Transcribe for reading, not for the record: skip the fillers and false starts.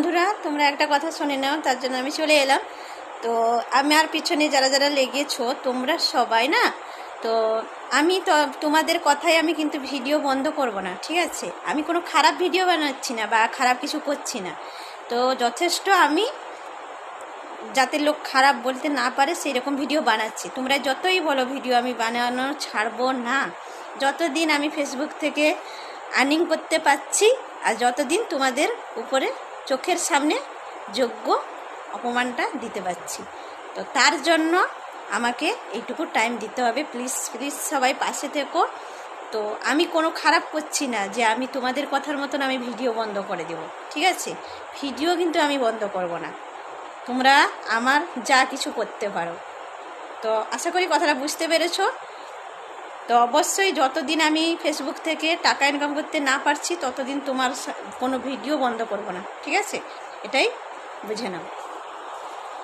বন্ধুরা তোমরা একটা কথা শুনে নাও, তার জন্য আমি চলে এলাম। তো আমার পিছনে যারা যারা লেগেছো তোমরা সবাই না, তো আমি তো তোমাদের কথাই আমি কিন্তু ভিডিও বন্ধ করব না, ঠিক আছে? আমি কোনো খারাপ ভিডিও বানাচ্ছি না বা খারাপ কিছু করছি না। তো যথেষ্ট আমি যাতে লোক খারাপ বলতে না পারে সেই রকম ভিডিও বানাচ্ছি। তোমরা যতই বলো ভিডিও আমি বানানো ছাড়বো না, যতদিন আমি ফেসবুক থেকে আর্নিং করতে পারছি আর যতদিন তোমাদের উপরে চোখের সামনে যোগ্য অপমানটা দিতে পারছি। তো তার জন্য আমাকে এইটুকু টাইম দিতে হবে। প্লিজ প্লিজ সবাই পাশে থেকো। তো আমি কোনো খারাপ করছি না যে আমি তোমাদের কথার মতন আমি ভিডিও বন্ধ করে দেব, ঠিক আছে? ভিডিও কিন্তু আমি বন্ধ করব না, তোমরা আমার যা কিছু করতে পারো। তো আশা করি কথাটা বুঝতে পেরেছো। তো অবশ্যই যতদিন আমি ফেসবুক থেকে টাকা ইনকাম করতে না পারছি ততদিন তোমার কোনো ভিডিও বন্ধ করব না, ঠিক আছে? এটাই বুঝে নাও।